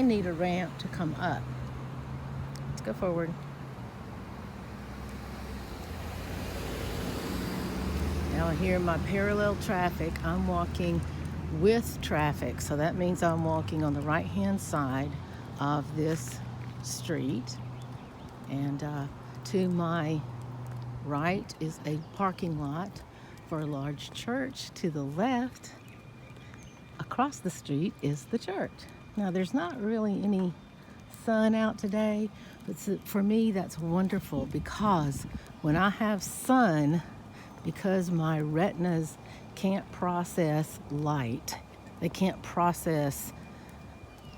I need a ramp to come up. Let's go forward. Now here my parallel traffic, I'm walking with traffic. So that means I'm walking on the right-hand side of this street. And to my right is a parking lot for a large church. To the left, across the street, is the church. Now there's not really any sun out today, but for me that's wonderful, because when I have sun, because my retinas can't process light, they can't process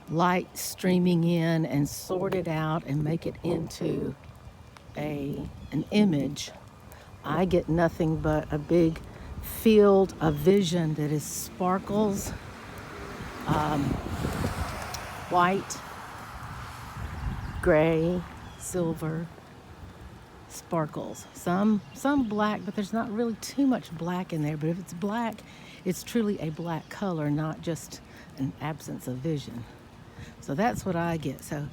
light streaming in and sort it out and make it into an image, I get nothing but a big field of vision that is sparkles, white, gray, silver, sparkles. Some black, but there's not really too much black in there. But if it's black, it's truly a black color, not just an absence of vision. So that's what I get. So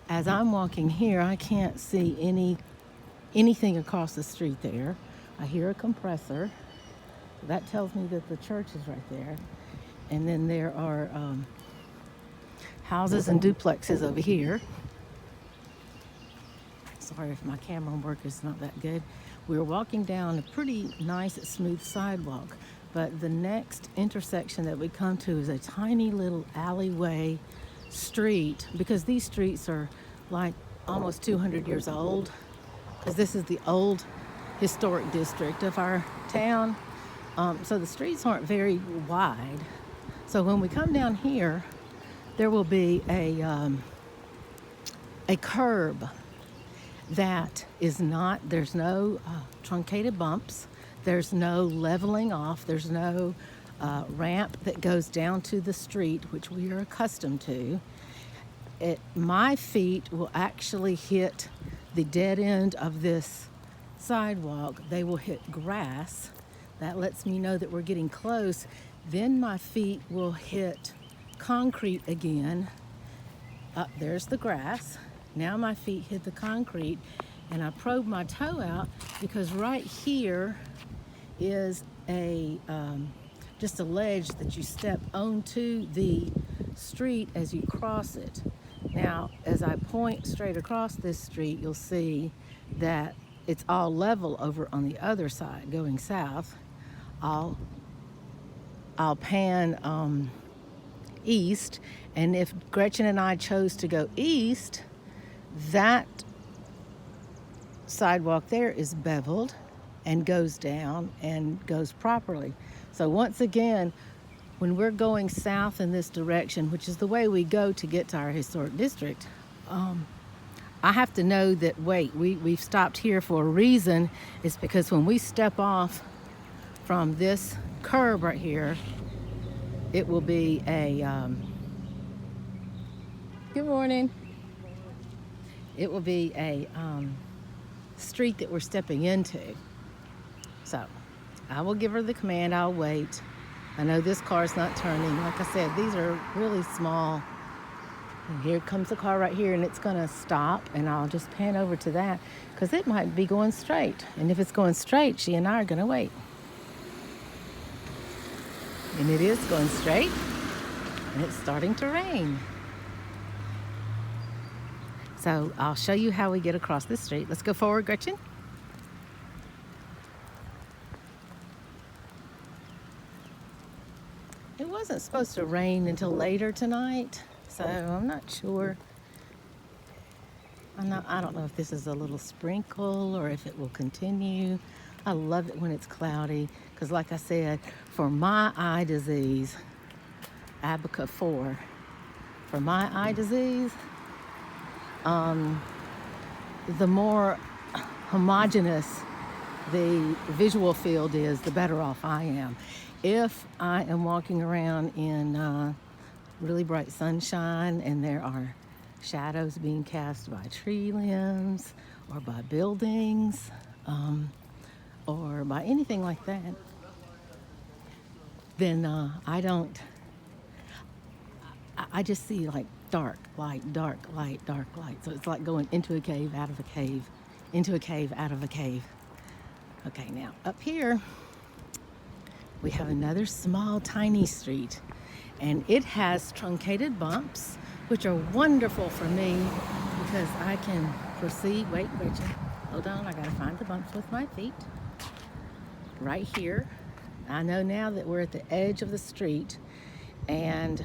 as I'm walking here, I can't see anything across the street there. I hear a compressor. That tells me that the church is right there. And then there are houses and duplexes over here. Sorry if my camera work is not that good. We're walking down a pretty nice, smooth sidewalk, but the next intersection that we come to is a tiny little alleyway street, because these streets are like almost 200 years old, because this is the old historic district of our town. So the streets aren't very wide. So when we come down here, there will be a curb that is not, there's no truncated bumps, there's no leveling off, there's no ramp that goes down to the street, which we are accustomed to. My feet will actually hit the dead end of this sidewalk. They will hit grass. That lets me know that we're getting close. Then my feet will hit concrete again. There's the grass. Now my feet hit the concrete, and I probe my toe out, because right here is just a ledge that you step onto the street as you cross it. Now, as I point straight across this street, you'll see that it's all level over on the other side going south. I'll pan east, and if Gretchen and I chose to go east, that sidewalk there is beveled and goes down and goes properly. So once again, when we're going south in this direction, which is the way we go to get to our historic district, I have to know that, wait, we've stopped here for a reason. It's because when we step off from this curb right here, it will be a, good morning. It will be a street that we're stepping into. So I will give her the command, I'll wait. I know this car's not turning. Like I said, these are really small. And here comes the car right here, and it's gonna stop, and I'll just pan over to that, because it might be going straight. And if it's going straight, she and I are gonna wait. And it is going straight, and it's starting to rain. So I'll show you how we get across this street. Let's go forward, Gretchen. It wasn't supposed to rain until later tonight, so I'm not sure. I don't know if this is a little sprinkle or if it will continue. I love it when it's cloudy, because like I said, for my eye disease, Abaca 4, for my eye disease, the more homogeneous the visual field is, the better off I am. If I am walking around in really bright sunshine and there are shadows being cast by tree limbs or by buildings or by anything like that, then I just see like dark light, dark light, dark light. So it's like going into a cave, out of a cave, into a cave, out of a cave. Okay, now up here, we have another small, tiny street, and it has truncated bumps, which are wonderful for me because I can proceed. Wait, Gretchen, hold on, I gotta find the bumps with my feet. Right here. I know now that we're at the edge of the street, and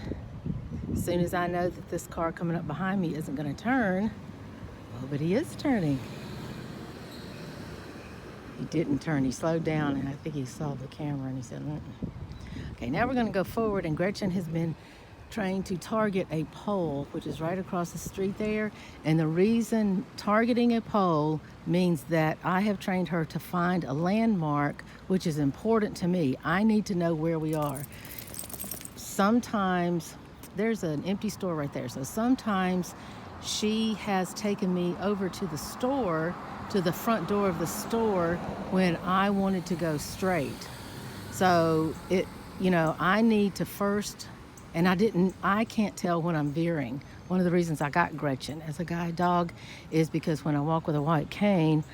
as soon as I know that this car coming up behind me isn't gonna turn, oh, but he is turning. He didn't turn, he slowed down, and I think he saw the camera and he said, mm-mm. Okay, now we're gonna go forward, and Gretchen has been trained to target a pole, which is right across the street there. And the reason targeting a pole means that I have trained her to find a landmark, which is important to me. I need to know where we are. Sometimes there's an empty store right there. So sometimes she has taken me over to the store, to the front door of the store, when I wanted to go straight. So I need to first, and I can't tell when I'm veering. One of the reasons I got Gretchen as a guide dog is because when I walk with a white cane,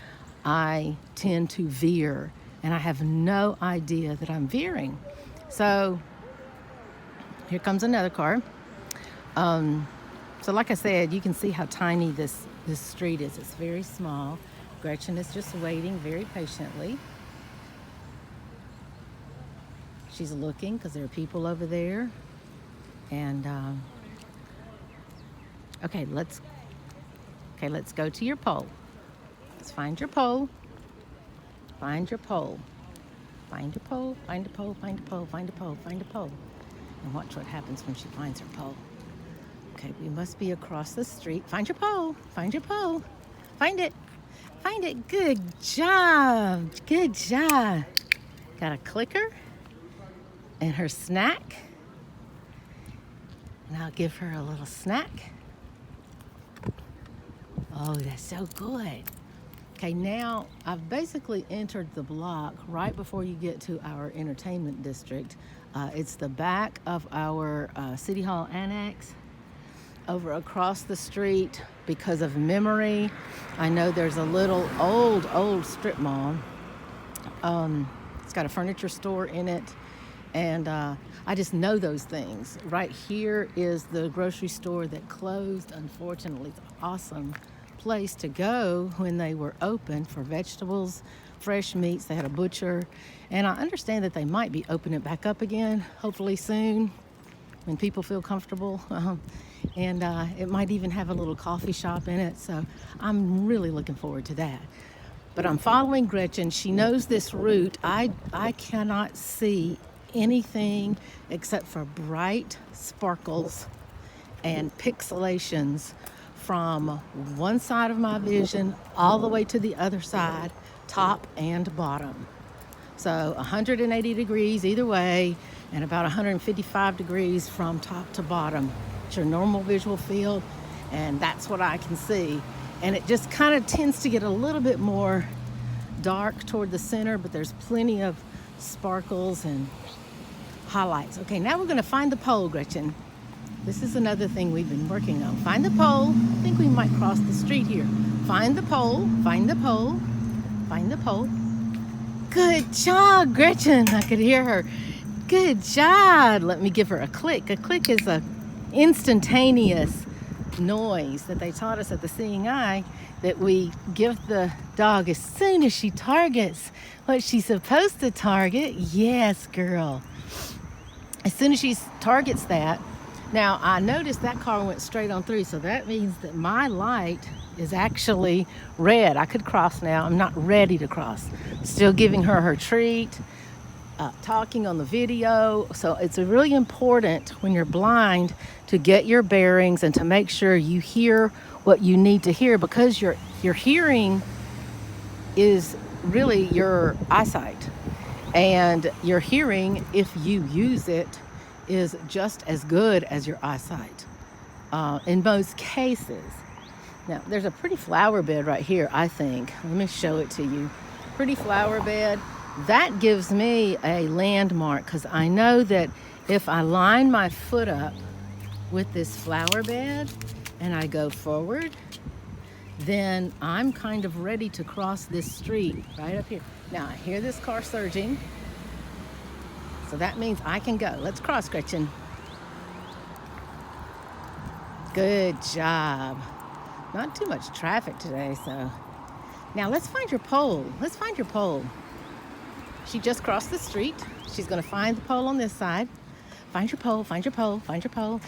I tend to veer, and I have no idea that I'm veering. So here comes another car. So like I said, you can see how tiny this street is. It's very small. Gretchen is just waiting very patiently. She's looking because there are people over there. And okay, let's go to your pole. Let's find your pole. Find your pole. Find your pole. Find a pole. Find a pole. Find a pole. Find a pole. And watch what happens when she finds her pole. Okay, we must be across the street. Find your pole. Find your pole. Find it. Find it. Good job. Good job. Got a clicker and her snack. And I'll give her a little snack. Oh, that's so good. Okay, now I've basically entered the block right before you get to our entertainment district. It's the back of our City Hall Annex. Over across the street, because of memory, I know there's a little old strip mall. It's got a furniture store in it. And I just know those things. Right here is the grocery store that closed, unfortunately. It's an awesome place to go when they were open for vegetables, fresh meats. They had a butcher. And I understand that they might be opening it back up again, hopefully soon, when people feel comfortable. And it might even have a little coffee shop in it. So I'm really looking forward to that. But I'm following Gretchen. She knows this route. I cannot see anything except for bright sparkles and pixelations from one side of my vision all the way to the other side, top and bottom. So 180 degrees either way, and about 155 degrees from top to bottom. It's your normal visual field, and that's what I can see. And it just kind of tends to get a little bit more dark toward the center, but there's plenty of sparkles and highlights. Okay, now we're going to find the pole, Gretchen. This is another thing we've been working on. Find the pole. I think we might cross the street here. Find the pole. Find the pole. Find the pole. Good job, Gretchen. I could hear her. Good job. Let me give her a click. A click is a instantaneous noise that they taught us at the Seeing Eye that we give the dog as soon as she targets what she's supposed to target. Yes, girl. As soon as she targets that. Now, I noticed that car went straight on through, so that means that my light is actually red. I could cross now. I'm not ready to cross. Still giving her her treat, talking on the video. So it's really important when you're blind to get your bearings and to make sure you hear what you need to hear, because your hearing is really your eyesight. And your hearing, if you use it, is just as good as your eyesight in most cases. Now, there's a pretty flower bed right here, I think. Let me show it to you. Pretty flower bed. That gives me a landmark, because I know that if I line my foot up with this flower bed and I go forward, then I'm kind of ready to cross this street right up here. Now I hear this car surging, so that means I can go. Let's cross, Gretchen. Good job. Not too much traffic today, so. Now let's find your pole. Let's find your pole. She just crossed the street. She's gonna find the pole on this side. Find your pole, find your pole, find your pole.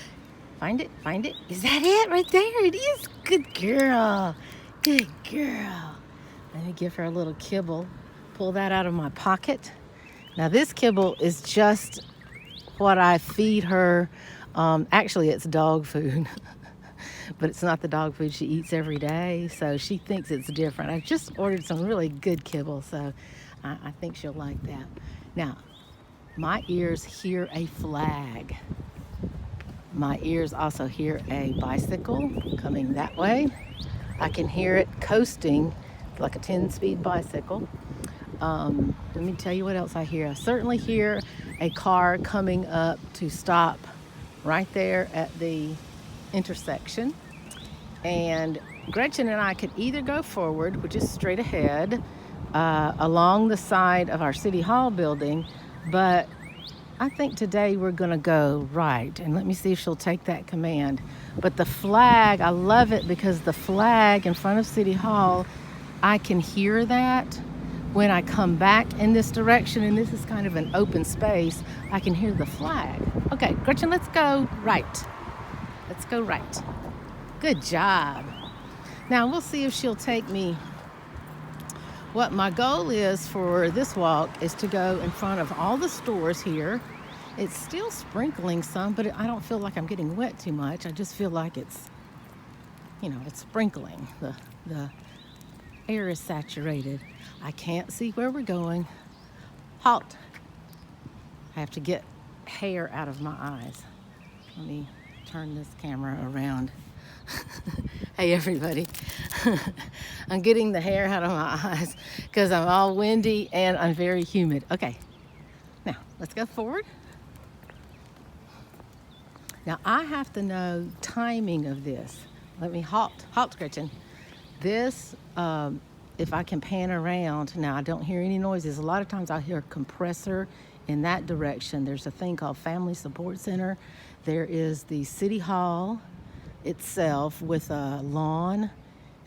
Find it, find it. Is that it right there? It is. Good girl. Good girl. Let me give her a little kibble. Pull that out of my pocket. Now this kibble is just what I feed her. Actually, it's dog food. But it's not the dog food she eats every day, so she thinks it's different. I just ordered some really good kibble, so I think she'll like that. Now, my ears hear a flag. My ears also hear a bicycle coming that way. I can hear it coasting like a 10-speed bicycle. Let me tell you what else I hear. I certainly hear a car coming up to stop right there at the intersection. And Gretchen and I could either go forward, which is straight ahead, along the side of our City Hall building, but I think today we're gonna go right. And let me see if she'll take that command. But the flag, I love it because the flag in front of City Hall, I can hear that. When I come back in this direction, and this is kind of an open space, I can hear the flag. Okay, Gretchen, let's go right. Let's go right. Good job. Now we'll see if she'll take me. What my goal is for this walk is to go in front of all the stores here. It's still sprinkling some, but I don't feel like I'm getting wet too much. I just feel like it's, it's sprinkling. The air is saturated. I can't see where we're going. Halt. I have to get hair out of my eyes. Let me turn this camera around. Hey everybody. I'm getting the hair out of my eyes because I'm all windy and I'm very humid. Okay, now let's go forward. Now I have to know timing of this. Let me halt, Gretchen. This, if I can pan around, now I don't hear any noises. A lot of times I hear a compressor in that direction. There's a thing called Family Support Center. There is the City Hall itself with a lawn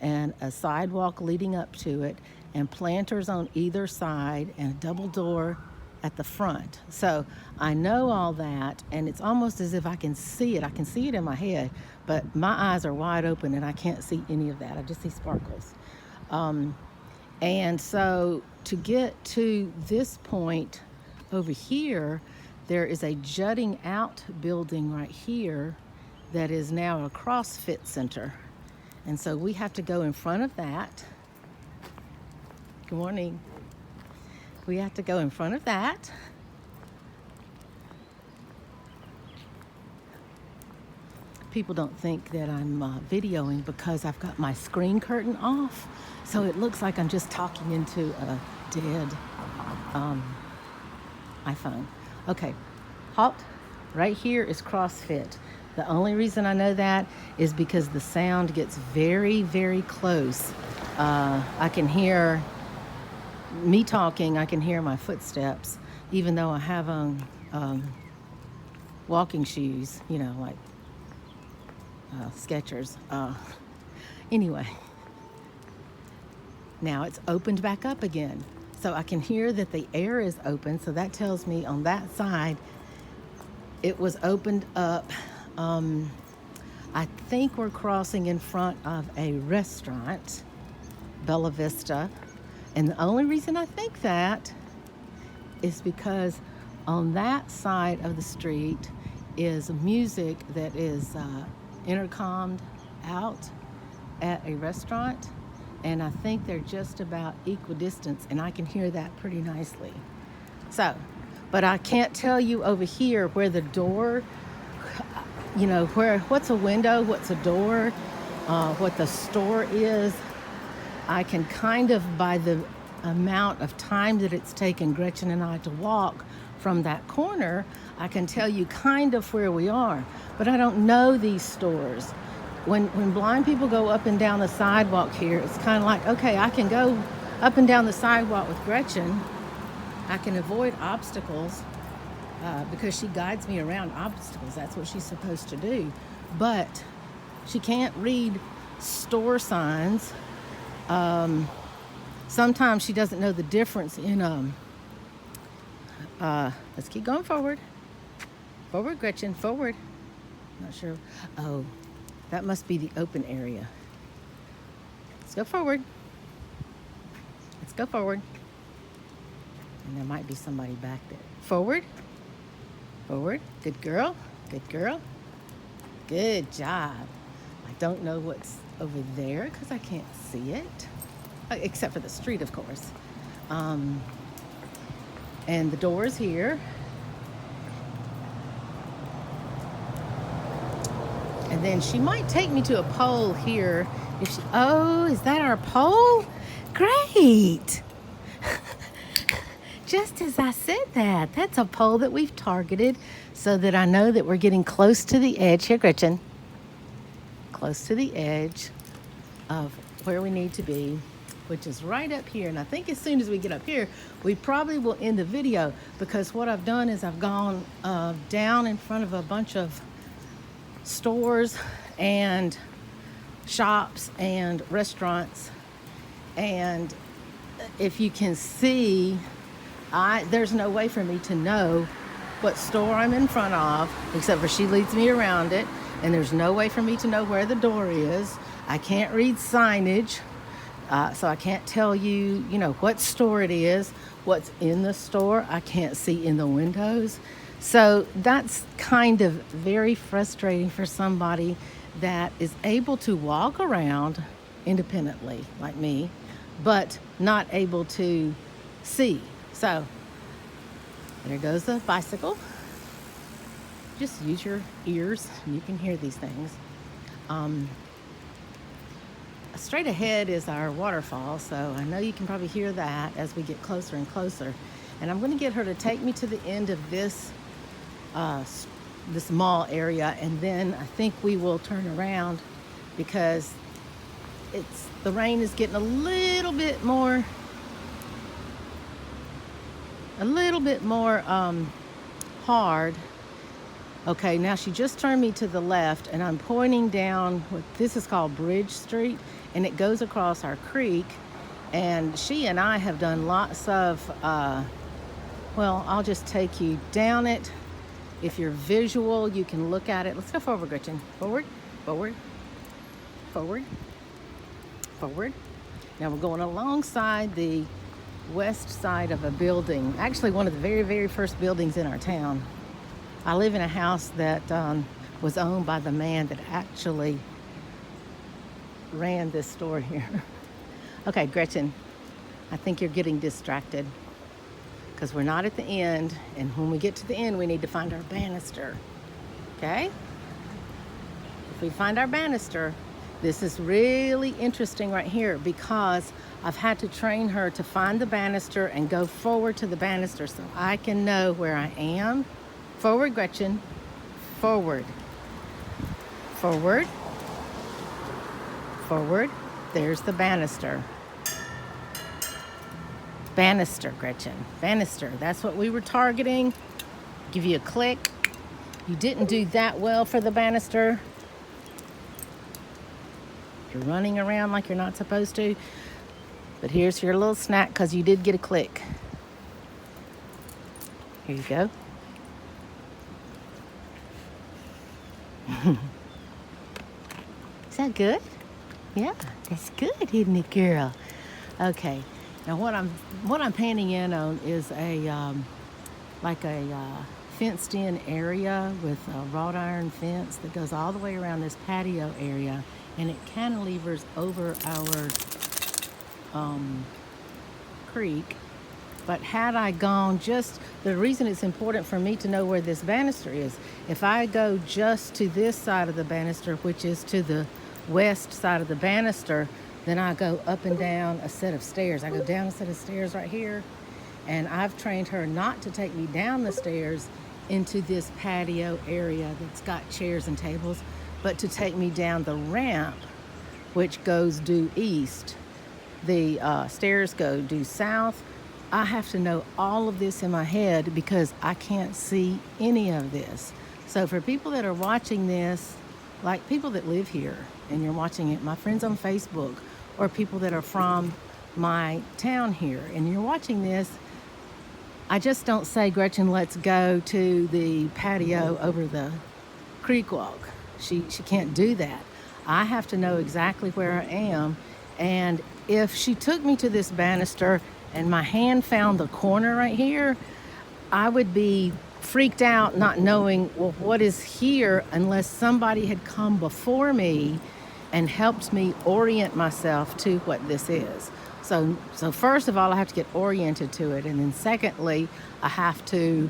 and a sidewalk leading up to it and planters on either side and a double door at the front. So I know all that, and it's almost as if I can see it. I can see it in my head, but my eyes are wide open and I can't see any of that. I just see sparkles. And so to get to this point over here, there is a jutting out building right here that is now a CrossFit center. And so we have to go in front of that. Good morning. We have to go in front of that. People don't think that I'm videoing because I've got my screen curtain off. So it looks like I'm just talking into a dead iPhone. Okay, halt. Right here is CrossFit. The only reason I know that is because the sound gets very, very close. I can hear me talking, I can hear my footsteps, even though I have on walking shoes, like Skechers. Anyway, now it's opened back up again. So I can hear that the air is open, so that tells me on that side it was opened up. I think we're crossing in front of a restaurant, Bella Vista. And the only reason I think that is because on that side of the street is music that is intercommed out at a restaurant. And I think they're just about equidistant, and I can hear that pretty nicely. So, but I can't tell you over here where the door, what's a window, what's a door, what the store is. I can kind of, by the amount of time that it's taken Gretchen and I to walk from that corner, I can tell you kind of where we are, but I don't know these stores. When blind people go up and down the sidewalk here, it's kind of like, okay, I can go up and down the sidewalk with Gretchen. I can avoid obstacles because she guides me around obstacles. That's what she's supposed to do. But she can't read store signs. Sometimes she doesn't know the difference in, let's keep going forward. Forward, Gretchen, forward. Not sure. Oh, that must be the open area. Let's go forward. Let's go forward. And there might be somebody back there. Forward. Forward. Good girl. Good girl. Good job. I don't know what's over there because I can't see it. Except for the street, of course. And the door is here. And then she might take me to a pole here. If she, oh, is that our pole? Great. Just as I said that, that's a pole that we've targeted so that I know that we're getting close to the edge. Here, Gretchen. Close to the edge of where we need to be, which is right up here. And I think as soon as we get up here, we probably will end the video because what I've done is I've gone down in front of a bunch of stores and shops and restaurants. And if you can see, there's no way for me to know what store I'm in front of, except for she leads me around it. And there's no way for me to know where the door is. I can't read signage. So I can't tell you, what store it is, what's in the store. I can't see in the windows. So that's kind of very frustrating for somebody that is able to walk around independently, like me, but not able to see. So there goes the bicycle. Just use your ears and you can hear these things. Straight ahead is our waterfall, so I know you can probably hear that as we get closer and closer. And I'm going to get her to take me to the end of this mall area, and then I think we will turn around because the rain is getting a little bit more hard. Okay, now she just turned me to the left, and I'm pointing down what this is called Bridge Street, and it goes across our creek. And she and I have done lots of, I'll just take you down it. If you're visual, you can look at it. Let's go forward, Gretchen. Forward, forward, forward, forward. Now we're going alongside the west side of a building, actually one of the very, very first buildings in our town. I live in a house that was owned by the man that actually ran this store here. Okay, Gretchen, I think you're getting distracted because we're not at the end, and when we get to the end, we need to find our banister, okay? If we find our banister, this is really interesting right here because I've had to train her to find the banister and go forward to the banister so I can know where I am. Forward, Gretchen. Forward. Forward. Forward. There's the banister. Banister, Gretchen. Banister. That's what we were targeting. Give you a click. You didn't do that well for the banister. You're running around like you're not supposed to. But here's your little snack because you did get a click. Here you go. Is that good? Yeah, that's good, isn't it, girl? Okay. Now what I'm panning in on is a fenced-in area with a wrought iron fence that goes all the way around this patio area, and it cantilevers over our creek. But had I gone the reason it's important for me to know where this banister is, if I go just to this side of the banister, which is to the west side of the banister, then I go up and down a set of stairs. I go down a set of stairs right here, And I've trained her not to take me down the stairs into this patio area that's got chairs and tables, but to take me down the ramp, which goes due east. The stairs go due south. I have to know all of this in my head because I can't see any of this. So for people that are watching this, like people that live here and you're watching it, my friends on Facebook, or people that are from my town here and you're watching this, I just don't say, Gretchen, let's go to the patio over the creek walk. She can't do that. I have to know exactly where I am. And if she took me to this banister and my hand found the corner right here, I would be freaked out not knowing, well, what is here, unless somebody had come before me and helped me orient myself to what this is. So first of all, I have to get oriented to it. And then secondly, I have to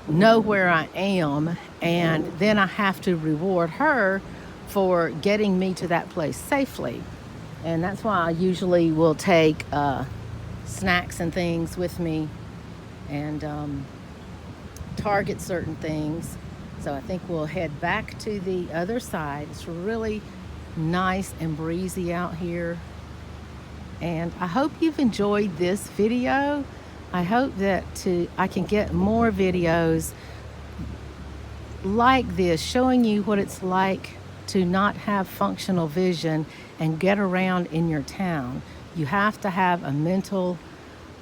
know where I am. And then I have to reward her for getting me to that place safely. And that's why I usually will take snacks and things with me and target certain things. So I think we'll head back to the other side. It's really nice and breezy out here. And I hope you've enjoyed this video. I hope that I can get more videos like this, showing you what it's like to not have functional vision and get around in your town. You have to have a mental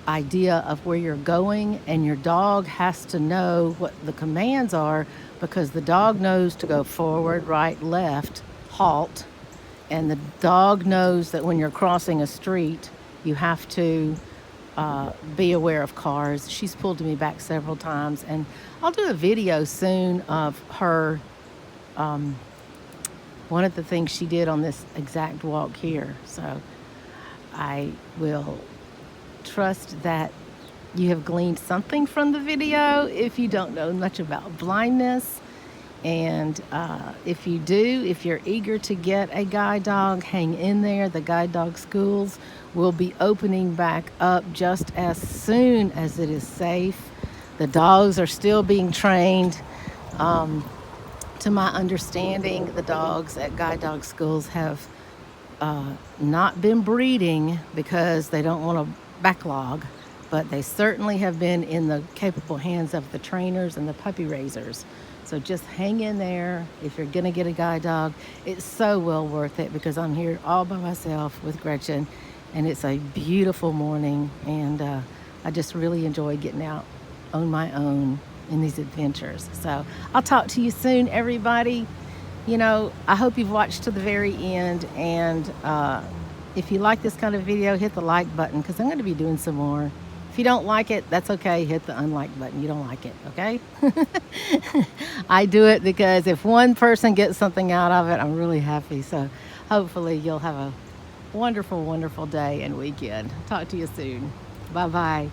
idea of where you're going, and your dog has to know what the commands are, because the dog knows to go forward, right, left, halt. And the dog knows that when you're crossing a street, you have to be aware of cars. She's pulled me back several times, and I'll do a video soon of her. One of the things she did on this exact walk here. So I will trust that you have gleaned something from the video if you don't know much about blindness. And if you do, if you're eager to get a guide dog, hang in there. The guide dog schools will be opening back up just as soon as it is safe. The dogs are still being trained. To my understanding, the dogs at guide dog schools have not been breeding because they don't want to backlog, but they certainly have been in the capable hands of the trainers and the puppy raisers. So just hang in there. If you're gonna get a guide dog, it's so well worth it, because I'm here all by myself with Gretchen, and it's a beautiful morning, and I just really enjoy getting out on my own in these adventures. So I'll talk to you soon, everybody. You know, I hope you've watched to the very end, and if you like this kind of video, hit the like button, because I'm going to be doing some more. If you don't like it, that's okay. Hit the unlike button. You don't like it, okay? I do it because if one person gets something out of it, I'm really happy. So hopefully you'll have a wonderful, wonderful day and weekend. Talk to you soon. Bye-bye.